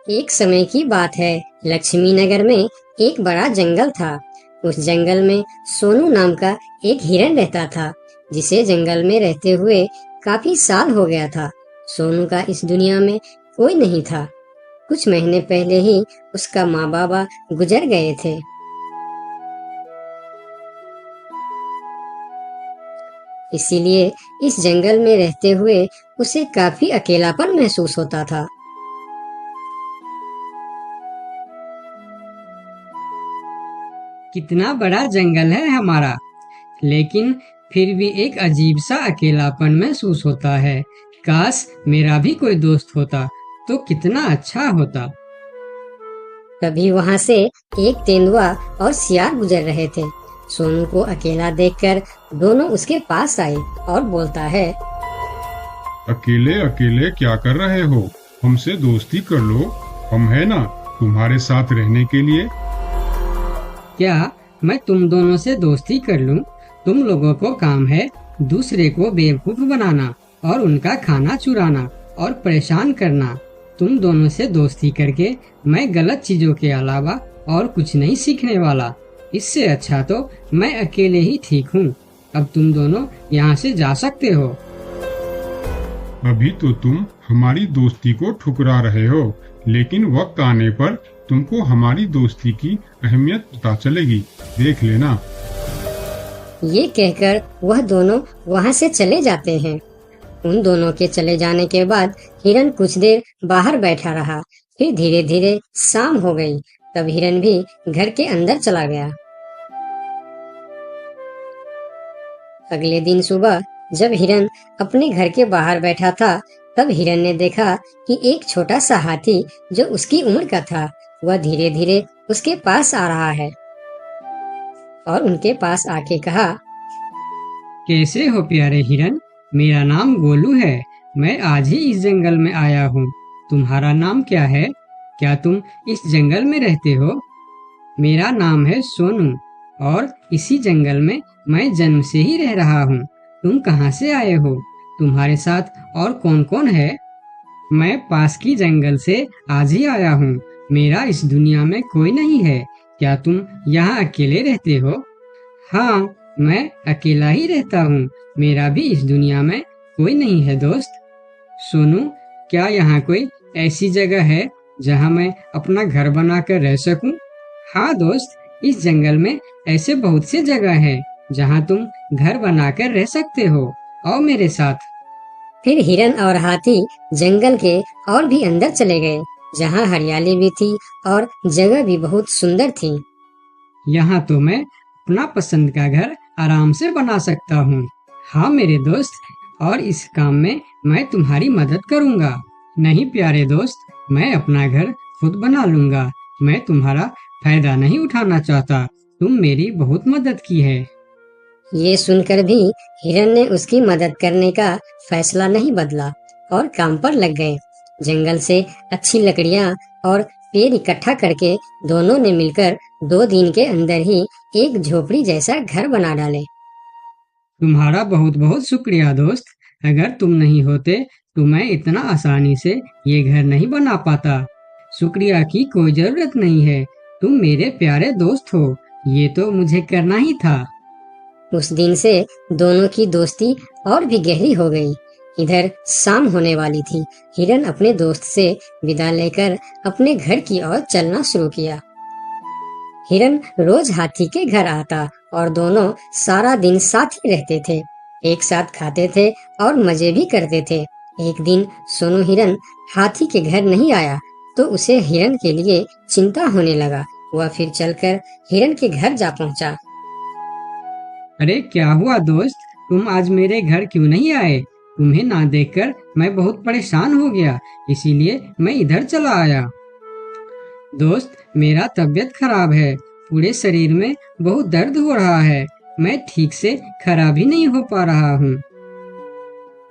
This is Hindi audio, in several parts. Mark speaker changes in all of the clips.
Speaker 1: एक समय की बात है। लक्ष्मी नगर में एक बड़ा जंगल था। उस जंगल में सोनू नाम का एक हिरण रहता था, जिसे जंगल में रहते हुए काफी साल हो गया था। सोनू का इस दुनिया में कोई नहीं था। कुछ महीने पहले ही उसका माँ बाबा गुजर गए थे। इसीलिए इस जंगल में रहते हुए उसे काफी अकेलापन महसूस होता था।
Speaker 2: कितना बड़ा जंगल है हमारा, लेकिन फिर भी एक अजीब सा अकेलापन महसूस होता है। काश मेरा भी कोई दोस्त होता तो कितना अच्छा होता।
Speaker 1: तभी वहां से एक तेंदुआ और सियार गुजर रहे थे। सोनू को अकेला देखकर दोनों उसके पास आए और बोलता है,
Speaker 3: अकेले अकेले क्या कर रहे हो? हमसे दोस्ती कर लो, हम है ना तुम्हारे साथ रहने के लिए।
Speaker 2: क्या मैं तुम दोनों से दोस्ती कर लूं? तुम लोगों को काम है दूसरे को बेवकूफ बनाना और उनका खाना चुराना और परेशान करना। तुम दोनों से दोस्ती करके मैं गलत चीजों के अलावा और कुछ नहीं सीखने वाला। इससे अच्छा तो मैं अकेले ही ठीक हूँ। अब तुम दोनों यहाँ से जा सकते हो।
Speaker 3: अभी तो तुम हमारी दोस्ती को ठुकरा रहे हो, लेकिन वक्त आने पर तुमको हमारी दोस्ती की अहमियत पता चलेगी, देख लेना।
Speaker 1: ये कहकर वह दोनों वहां से चले जाते हैं। उन दोनों के चले जाने के बाद हिरन कुछ देर बाहर बैठा रहा। फिर धीरे धीरे शाम हो गई। तब हिरन भी घर के अंदर चला गया। अगले दिन सुबह जब हिरन अपने घर के बाहर बैठा था, तब हिरन ने देखा कि एक छोटा सा हाथी जो उसकी उम्र का था, वह धीरे धीरे उसके पास आ रहा है और उनके पास आके कहा,
Speaker 2: कैसे हो प्यारे हिरन? मेरा नाम गोलू है। मैं आज ही इस जंगल में आया हूँ। तुम्हारा नाम क्या है? क्या तुम इस जंगल में रहते हो? मेरा नाम है सोनू और इसी जंगल में मैं जन्म से ही रह रहा हूँ। तुम कहाँ से आए हो? तुम्हारे साथ और कौन कौन है? मैं पास की जंगल से आज ही आया हूँ। मेरा इस दुनिया में कोई नहीं है। क्या तुम यहाँ अकेले रहते हो? हाँ, मैं अकेला ही रहता हूँ। मेरा भी इस दुनिया में कोई नहीं है दोस्त। सोनू, क्या यहाँ कोई ऐसी जगह है जहाँ मैं अपना घर बनाकर रह सकूं? हाँ दोस्त, इस जंगल में ऐसे बहुत से जगह है जहाँ तुम घर बनाकर रह सकते हो। आओ मेरे साथ।
Speaker 1: फिर हिरन और हाथी जंगल के और भी अंदर चले गए, जहाँ हरियाली भी थी और जगह भी बहुत सुंदर थी।
Speaker 2: यहाँ तो मैं अपना पसंद का घर आराम से बना सकता हूँ। हाँ मेरे दोस्त, और इस काम में मैं तुम्हारी मदद करूँगा। नहीं प्यारे दोस्त, मैं अपना घर खुद बना लूँगा। मैं तुम्हारा फायदा नहीं उठाना चाहता। तुम मेरी बहुत मदद की है।
Speaker 1: ये सुनकर भी हिरन ने उसकी मदद करने का फैसला नहीं बदला और काम पर लग गए। जंगल से अच्छी लकड़ियाँ और पेड़ इकट्ठा करके दोनों ने मिलकर 2 दिन के अंदर ही एक झोपड़ी जैसा घर बना डाले।
Speaker 2: तुम्हारा बहुत बहुत शुक्रिया दोस्त। अगर तुम नहीं होते तो मैं इतना आसानी से ये घर नहीं बना पाता। शुक्रिया की कोई जरूरत नहीं है। तुम मेरे प्यारे दोस्त हो। ये तो मुझे करना ही था।
Speaker 1: उस दिन से दोनों की दोस्ती और भी गहरी हो गई। इधर शाम होने वाली थी। हिरन अपने दोस्त से विदा लेकर अपने घर की ओर चलना शुरू किया। हिरन रोज हाथी के घर आता और दोनों सारा दिन साथ ही रहते थे। एक साथ खाते थे और मजे भी करते थे। एक दिन सोनू हिरन हाथी के घर नहीं आया तो उसे हिरन के लिए चिंता होने लगा। वह फिर चलकर हिरन के घर जा पहुंचा।
Speaker 2: अरे क्या हुआ दोस्त, तुम आज मेरे घर क्यों नहीं आए? तुम्हें ना देखकर मैं बहुत परेशान हो गया, इसीलिए मैं इधर चला आया। दोस्त, मेरा तबीयत खराब है। पूरे शरीर में बहुत दर्द हो रहा है। मैं ठीक से खड़ा भी नहीं हो पा रहा हूँ।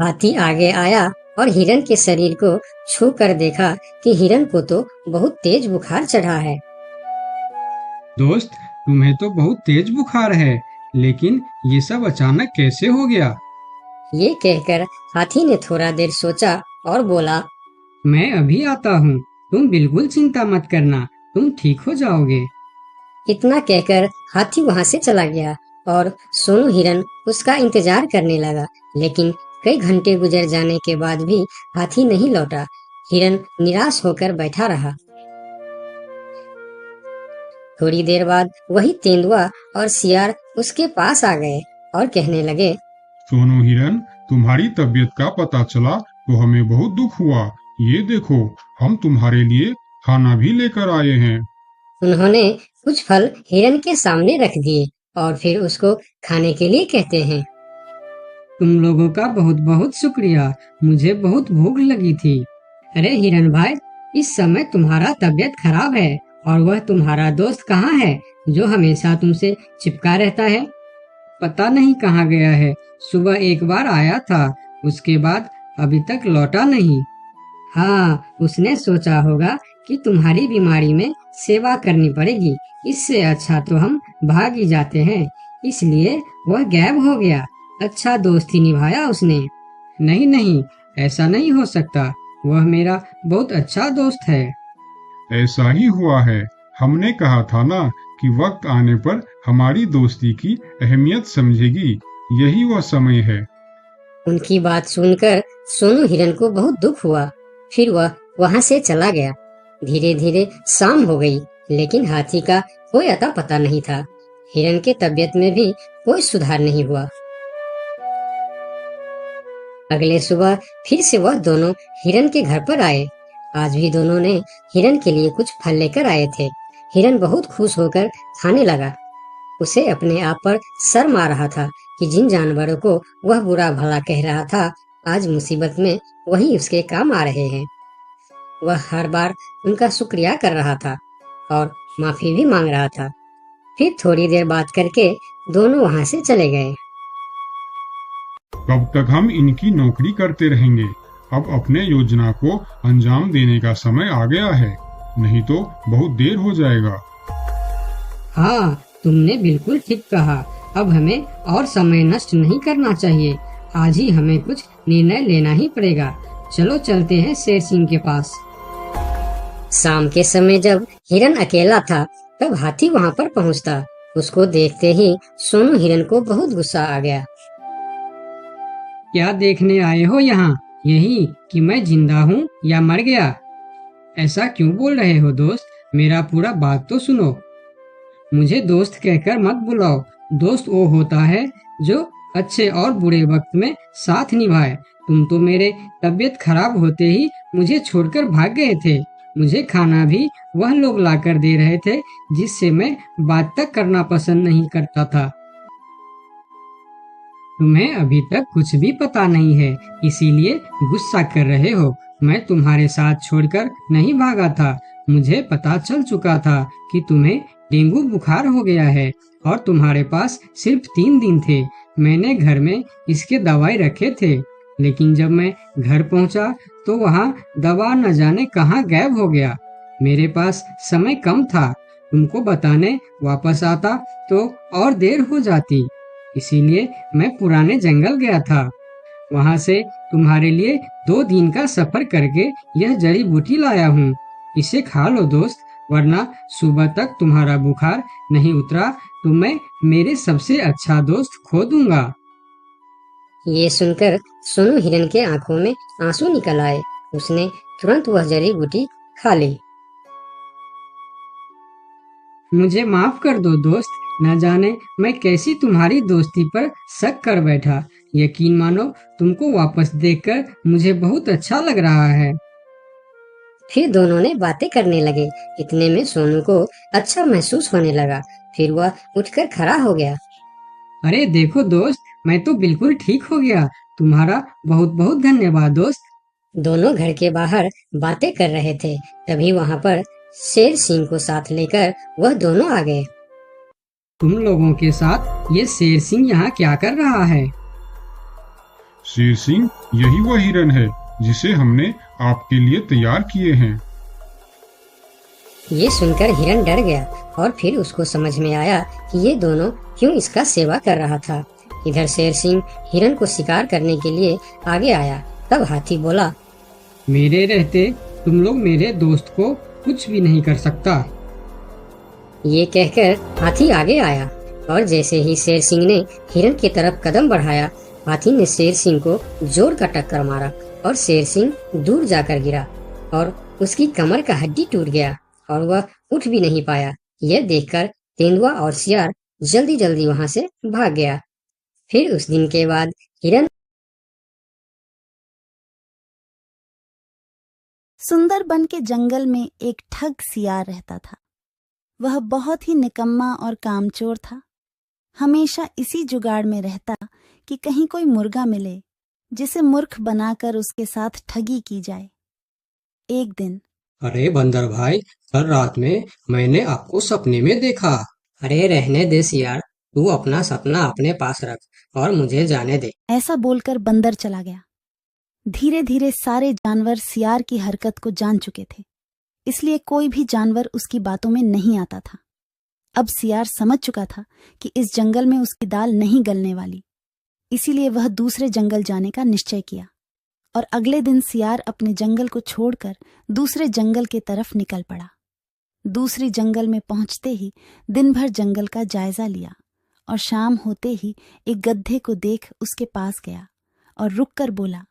Speaker 1: हाथी आगे आया और हिरन के शरीर को छू कर देखा कि हिरन को तो बहुत तेज बुखार चढ़ा है।
Speaker 3: दोस्त, तुम्हें तो बहुत तेज बुखार है, लेकिन ये सब अचानक कैसे हो गया?
Speaker 1: ये कहकर हाथी ने थोड़ा देर सोचा और बोला,
Speaker 2: मैं अभी आता हूँ। तुम बिल्कुल चिंता मत करना, तुम ठीक हो जाओगे।
Speaker 1: इतना कहकर हाथी वहां से चला गया और सोनू हिरन उसका इंतजार करने लगा, लेकिन कई घंटे गुजर जाने के बाद भी हाथी नहीं लौटा। हिरन निराश होकर बैठा रहा। थोड़ी देर बाद वही तेंदुआ और सियार उसके पास आ गए और कहने लगे,
Speaker 3: सोनू हिरन, तुम्हारी तबीयत का पता चला तो हमें बहुत दुख हुआ। ये देखो, हम तुम्हारे लिए खाना भी लेकर आए हैं।
Speaker 1: उन्होंने कुछ फल हिरन के सामने रख दिए और फिर उसको खाने के लिए कहते हैं।
Speaker 2: तुम लोगों का बहुत बहुत शुक्रिया, मुझे बहुत भूख लगी थी। अरे हिरन भाई, इस समय तुम्हारा तबीयत खराब है और वह तुम्हारा दोस्त कहाँ है जो हमेशा तुमसे चिपका रहता है? पता नहीं कहाँ गया है। सुबह एक बार आया था, उसके बाद अभी तक लौटा नहीं। हाँ, उसने सोचा होगा कि तुम्हारी बीमारी में सेवा करनी पड़ेगी, इससे अच्छा तो हम भाग ही जाते हैं, इसलिए वह गायब हो गया। अच्छा दोस्ती निभाया उसने। नहीं नहीं, ऐसा नहीं हो सकता, वह मेरा बहुत अच्छा दोस्त है।
Speaker 3: ऐसा ही हुआ है। हमने कहा था ना कि वक्त आने पर हमारी दोस्ती की अहमियत समझेगी। यही वह समय है।
Speaker 1: उनकी बात सुनकर सोनू हिरन को बहुत दुख हुआ। फिर वह वहां से चला गया। धीरे धीरे शाम हो गई, लेकिन हाथी का कोई अता पता नहीं था। हिरन के तबीयत में भी कोई सुधार नहीं हुआ। अगले सुबह फिर से वह दोनों हिरन के घर पर आए। आज भी दोनों ने हिरन के लिए कुछ फल लेकर आए थे। हिरन बहुत खुश होकर खाने लगा। उसे अपने आप पर शर्म आ रहा था कि जिन जानवरों को वह बुरा भला कह रहा था, आज मुसीबत में वही उसके काम आ रहे हैं। वह हर बार उनका शुक्रिया कर रहा था और माफी भी मांग रहा था। फिर थोड़ी देर बात करके दोनों वहां से चले गए।
Speaker 3: कब तक हम इनकी नौकरी करते रहेंगे? अब अपने योजना को अंजाम देने का समय आ गया है, नहीं तो बहुत देर हो जाएगा।
Speaker 2: हाँ, तुमने बिल्कुल ठीक कहा। अब हमें और समय नष्ट नहीं करना चाहिए। आज ही हमें कुछ निर्णय लेना ही पड़ेगा। चलो चलते हैं शेर सिंह के पास।
Speaker 1: शाम के समय जब हिरन अकेला था, तब हाथी वहां पर पहुंचता। उसको देखते ही सोनू हिरन को बहुत गुस्सा आ गया।
Speaker 2: क्या देखने आए हो यहाँ? यही कि मैं जिंदा हूँ या मर गया? ऐसा क्यों बोल रहे हो दोस्त? मेरा पूरा बात तो सुनो। मुझे दोस्त कहकर मत बुलाओ। दोस्त वो होता है जो अच्छे और बुरे वक्त में साथ निभाए। तुम तो मेरे तबीयत खराब होते ही मुझे छोड़कर भाग गए थे। मुझे खाना भी वह लोग लाकर दे रहे थे जिससे मैं बात तक करना पसंद नहीं करता था। तुम्हें अभी तक कुछ भी पता नहीं है, इसीलिए गुस्सा कर रहे हो। मैं तुम्हारे साथ छोड़कर नहीं भागा था। मुझे पता चल चुका था कि तुम्हें डेंगू बुखार हो गया है और तुम्हारे पास सिर्फ 3 दिन थे। मैंने घर में इसके दवाई रखे थे, लेकिन जब मैं घर पहुंचा तो वहाँ दवा न जाने कहाँ गायब हो गया। मेरे पास समय कम था। तुमको बताने वापस आता तो और देर हो जाती, इसीलिए मैं पुराने जंगल गया था। वहाँ से तुम्हारे लिए 2 दिन का सफर करके यह जड़ी बूटी लाया हूँ। इसे खा लो दोस्त, वरना सुबह तक तुम्हारा बुखार नहीं उतरा तो मैं मेरे सबसे अच्छा दोस्त खो दूंगा।
Speaker 1: ये सुनकर सोनू हिरन के आंखों में आंसू निकल आए। उसने तुरंत वह जड़ी बूटी खा ली।
Speaker 2: मुझे माफ कर दो दोस्त, न जाने मैं कैसी तुम्हारी दोस्ती पर शक कर बैठा। यकीन मानो, तुमको वापस देखकर मुझे बहुत अच्छा लग रहा है।
Speaker 1: फिर दोनों ने बातें करने लगे। इतने में सोनू को अच्छा महसूस होने लगा। फिर वह उठकर खड़ा हो गया।
Speaker 2: अरे देखो दोस्त, मैं तो बिल्कुल ठीक हो गया। तुम्हारा बहुत बहुत धन्यवाद दोस्त।
Speaker 1: दोनों घर के बाहर बातें कर रहे थे, तभी वहाँ पर शेर सिंह को साथ लेकर वह दोनों आ गए।
Speaker 2: तुम लोगों के साथ ये शेर सिंह यहाँ क्या कर रहा है?
Speaker 3: शेर सिंह, यही वह हिरन है जिसे हमने आपके लिए तैयार किए हैं।
Speaker 1: ये सुनकर हिरन डर गया और फिर उसको समझ में आया कि ये दोनों क्यों इसका सेवा कर रहा था। इधर शेर सिंह हिरन को शिकार करने के लिए आगे आया। तब हाथी बोला,
Speaker 2: मेरे रहते तुम लोग मेरे दोस्त को कुछ भी नहीं कर सकता।
Speaker 1: ये कहकर हाथी आगे आया और जैसे ही शेर सिंह ने हिरन की तरफ कदम बढ़ाया, हाथी ने शेर सिंह को जोर का टक्कर मारा और शेर सिंह दूर जाकर गिरा और उसकी कमर का हड्डी टूट गया और वह उठ भी नहीं पाया। यह देखकर तेंदुआ और सियार जल्दी जल्दी वहां से भाग गया। फिर उस दिन के बाद हिरन
Speaker 4: सुंदरबन के जंगल में एक ठग सियार रहता था। वह बहुत ही निकम्मा और कामचोर था। हमेशा इसी जुगाड़ में रहता कि कहीं कोई मुर्गा मिले जिसे मूर्ख बनाकर उसके साथ ठगी की जाए। एक दिन
Speaker 2: अरे बंदर भाई, कल रात में मैंने आपको सपने में देखा।
Speaker 1: अरे रहने दे सियार, तू अपना सपना अपने पास रख और मुझे जाने दे।
Speaker 4: ऐसा बोलकर बंदर चला गया। धीरे धीरे सारे जानवर सियार की हरकत को जान चुके थे, इसलिए कोई भी जानवर उसकी बातों में नहीं आता था। अब सियार समझ चुका था कि इस जंगल में उसकी दाल नहीं गलने वाली, इसीलिए वह दूसरे जंगल जाने का निश्चय किया और अगले दिन सियार अपने जंगल को छोड़कर दूसरे जंगल की तरफ निकल पड़ा। दूसरी जंगल में पहुंचते ही दिन भर जंगल का जायजा लिया और शाम होते ही एक गधे को देख उसके पास गया और रुककर बोला,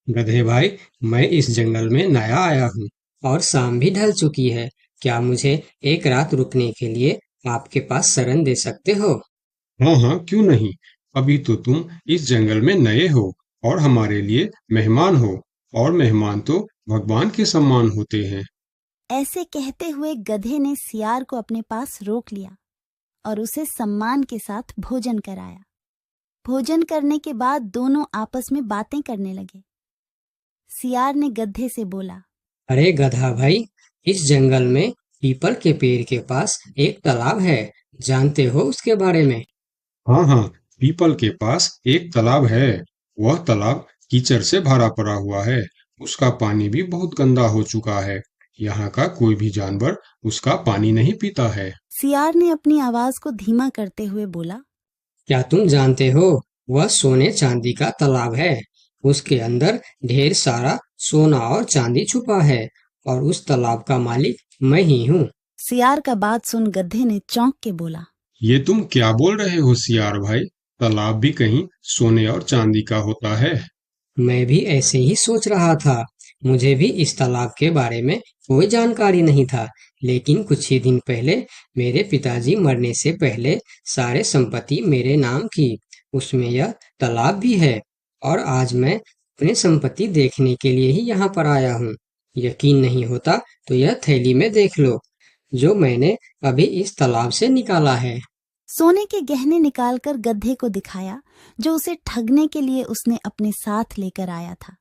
Speaker 2: गधे भाई, मैं इस जंगल में नया आया हूँ
Speaker 1: और शाम भी ढल चुकी है। क्या मुझे एक रात रुकने के लिए आपके पास शरण दे सकते हो?
Speaker 3: हाँ हाँ, क्यों नहीं। अभी तो तुम इस जंगल में नए हो और हमारे लिए मेहमान हो, और मेहमान तो भगवान के समान होते हैं।
Speaker 4: ऐसे कहते हुए गधे ने सियार को अपने पास रोक लिया और उसे सम्मान के साथ भोजन कराया। भोजन करने के बाद दोनों आपस में बातें करने लगे। सियार ने गधे से बोला,
Speaker 1: अरे गधा भाई, इस जंगल में पीपल के पेड़ के पास एक तालाब है, जानते हो उसके बारे में?
Speaker 3: हाँ हाँ, पीपल के पास एक तालाब है। वह तालाब कीचड़ से भरा पड़ा हुआ है। उसका पानी भी बहुत गंदा हो चुका है। यहाँ का कोई भी जानवर उसका पानी नहीं पीता है।
Speaker 4: सियार ने अपनी आवाज को धीमा करते हुए बोला,
Speaker 1: क्या तुम जानते हो वह सोने चांदी का तालाब है। उसके अंदर ढेर सारा सोना और चांदी छुपा है और उस तालाब का मालिक मैं ही हूँ।
Speaker 4: सियार का बात सुन गधे ने चौंक के बोला,
Speaker 3: ये तुम क्या बोल रहे हो सियार भाई? तालाब भी कहीं सोने और चांदी का होता है?
Speaker 1: मैं भी ऐसे ही सोच रहा था। मुझे भी इस तालाब के बारे में कोई जानकारी नहीं था, लेकिन कुछ ही दिन पहले मेरे पिताजी मरने से पहले सारे संपत्ति मेरे नाम की। उसमें यह तालाब भी है और आज मैं अपने संपत्ति देखने के लिए ही यहाँ पर आया हूँ। यकीन नहीं होता तो यह थैली में देख लो, जो मैंने अभी इस तालाब से निकाला है।
Speaker 4: सोने के गहने निकालकर गधे को दिखाया, जो उसे ठगने के लिए उसने अपने साथ लेकर आया था।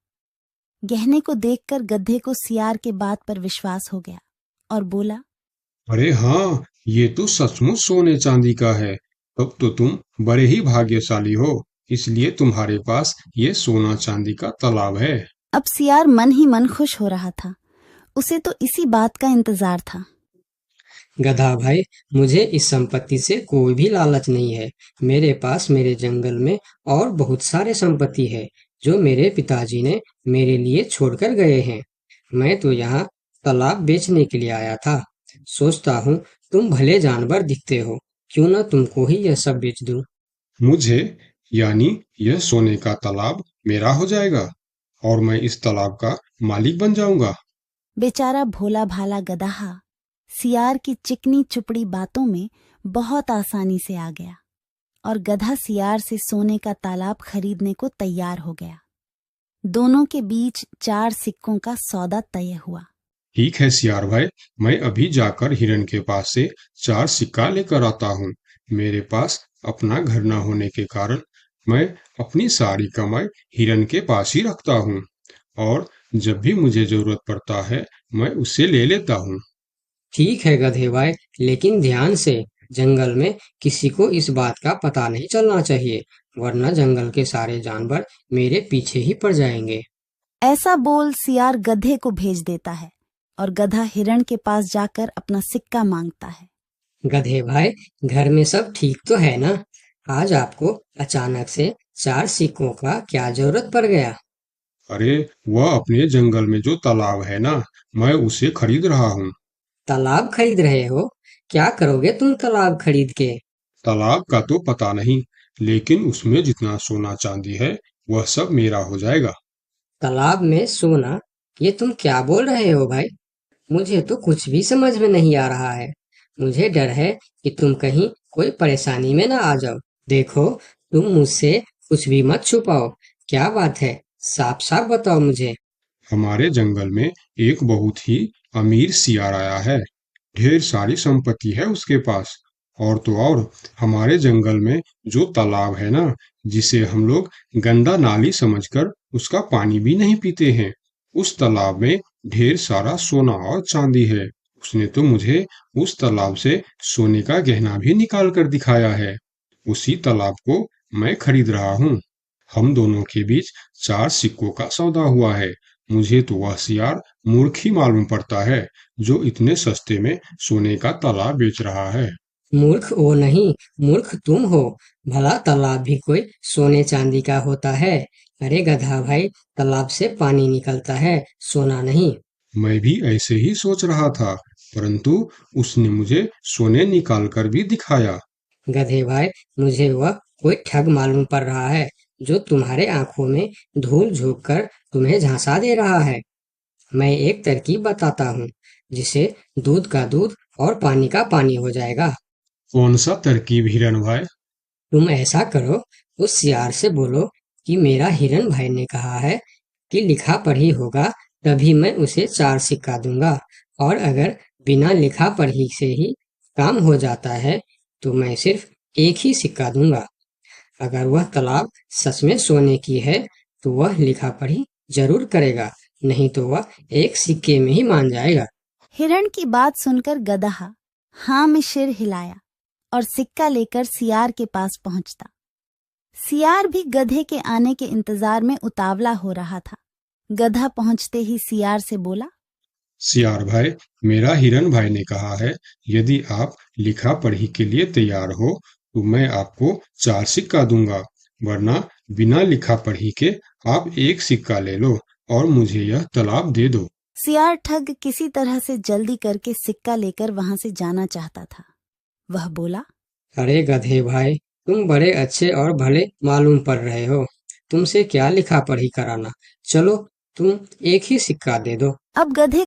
Speaker 4: गहने को देखकर गधे को सियार के बात पर विश्वास हो गया और बोला,
Speaker 3: अरे हाँ, ये तो सचमुच सोने चांदी का है। तब तो तुम बड़े ही भाग्यशाली हो, इसलिए तुम्हारे पास ये सोना चांदी का तालाब है।
Speaker 4: अब सियार मन ही मन खुश हो रहा था। उसे तो इसी बात का इंतजार था।
Speaker 1: गधा भाई, मुझे इस संपत्ति से कोई भी लालच नहीं है। मेरे पास मेरे जंगल में और बहुत सारे संपत्ति है जो मेरे पिताजी ने मेरे लिए छोड़कर गए हैं। मैं तो यहाँ तालाब बेचने के लिए आया था। सोचता हूँ तुम भले जानवर दिखते हो, क्यों ना तुमको ही यह सब बेच दूं।
Speaker 3: मुझे, यानी यह सोने का तालाब मेरा हो जाएगा और मैं इस तालाब का मालिक बन जाऊंगा।
Speaker 4: बेचारा भोला भाला गदहा सियार की चिकनी चुपड़ी बातों में बहुत आसानी से आ गया और गधा सियार से सोने का तालाब खरीदने को तैयार हो गया। दोनों के बीच 4 सिक्कों का सौदा तय हुआ।
Speaker 3: ठीक है सियार भाई, मैं अभी जाकर हिरन के पास से 4 सिक्का लेकर आता हूँ। मेरे पास अपना घर न होने के कारण मैं अपनी सारी कमाई हिरन के पास ही रखता हूँ और जब भी मुझे जरूरत पड़ता है मैं उससे ले लेता हूँ।
Speaker 1: ठीक है गधे भाई, लेकिन ध्यान से, जंगल में किसी को इस बात का पता नहीं चलना चाहिए, वरना जंगल के सारे जानवर मेरे पीछे ही पड़ जाएंगे।
Speaker 4: ऐसा बोल सियार गधे को भेज देता है और गधा हिरण के पास जाकर अपना सिक्का मांगता है।
Speaker 1: गधे भाई, घर में सब ठीक तो है ना? आज आपको अचानक से 4 सिक्कों का क्या जरूरत पड़ गया?
Speaker 3: अरे वह अपने जंगल में जो तालाब है ना, मैं उसे खरीद रहा हूँ।
Speaker 1: तालाब खरीद रहे हो? क्या करोगे तुम तालाब खरीद के?
Speaker 3: तालाब का तो पता नहीं, लेकिन उसमें जितना सोना चांदी है वह सब मेरा हो जाएगा।
Speaker 1: तालाब में सोना? ये तुम क्या बोल रहे हो भाई? मुझे तो कुछ भी समझ में नहीं आ रहा है। मुझे डर है कि तुम कहीं कोई परेशानी में ना आ जाओ। देखो, तुम मुझसे कुछ भी मत छुपाओ। क्या बात है? साफ साफ बताओ मुझे।
Speaker 3: हमारे जंगल में एक बहुत ही अमीर सियार आया है। ढेर सारी संपत्ति है उसके पास। और तो और, हमारे जंगल में जो तालाब है ना, जिसे हम लोग गंदा नाली समझकर उसका पानी भी नहीं पीते हैं, उस तालाब में ढेर सारा सोना और चांदी है। उसने तो मुझे उस तालाब से सोने का गहना भी निकाल कर दिखाया है। उसी तालाब को मैं खरीद रहा हूँ। हम दोनों के बीच 4 सिक्कों का सौदा हुआ है। मुझे तो वह सियार मूर्ख ही मालूम पड़ता है, जो इतने सस्ते में सोने का तालाब बेच रहा है।
Speaker 1: मूर्ख वो नहीं, मूर्ख तुम हो। भला तालाब भी कोई सोने चांदी का होता है? अरे गधा भाई, तालाब से पानी निकलता है, सोना नहीं।
Speaker 3: मैं भी ऐसे ही सोच रहा था, परंतु उसने मुझे सोने निकाल कर भी दिखाया।
Speaker 1: गधे भाई, मुझे वह कोई ठग मालूम पड़ रहा है, जो तुम्हारे आंखों में धूल झोंक कर तुम्हें झांसा दे रहा है। मैं एक तरकीब बताता हूँ, जिसे दूध का दूध और पानी का पानी हो जाएगा।
Speaker 3: कौन सा तरकीब हिरन भाई?
Speaker 1: तुम ऐसा करो, उस सियार से बोलो कि मेरा हिरन भाई ने कहा है कि लिखा पढ़ी होगा तभी मैं उसे 4 सिक्का दूंगा, और अगर बिना लिखा पढ़ी से ही काम हो जाता है तो मैं सिर्फ एक ही सिक्का दूंगा। अगर वह तालाब सच में सोने की है तो वह लिखा पढ़ी जरूर करेगा, नहीं तो वह एक सिक्के में ही मान जाएगा।
Speaker 4: हिरण की बात सुनकर गधा हाँ में सिर हिलाया और सिक्का लेकर सियार के पास पहुंचता। सियार भी गधे के आने के इंतजार में उतावला हो रहा था। गधा पहुंचते ही सियार से बोला,
Speaker 3: सियार भाई, मेरा हिरन भाई ने कहा है, यदि आप लिखा पढ़ी के लिए तैयार हो तो मैं आपको 4 सिक्का दूंगा, वरना बिना लिखा पढ़ी के आप एक सिक्का ले लो और मुझे यह तालाब दे दो।
Speaker 4: सियार ठग किसी तरह से जल्दी करके सिक्का लेकर वहां से जाना चाहता था। वह बोला,
Speaker 1: अरे गधे भाई, तुम बड़े अच्छे और भले मालूम पड़ रहे हो। तुमसे क्या लिखा पढ़ी कराना। चलो, तुम एक ही सिक्का दे दो।
Speaker 4: अब गधे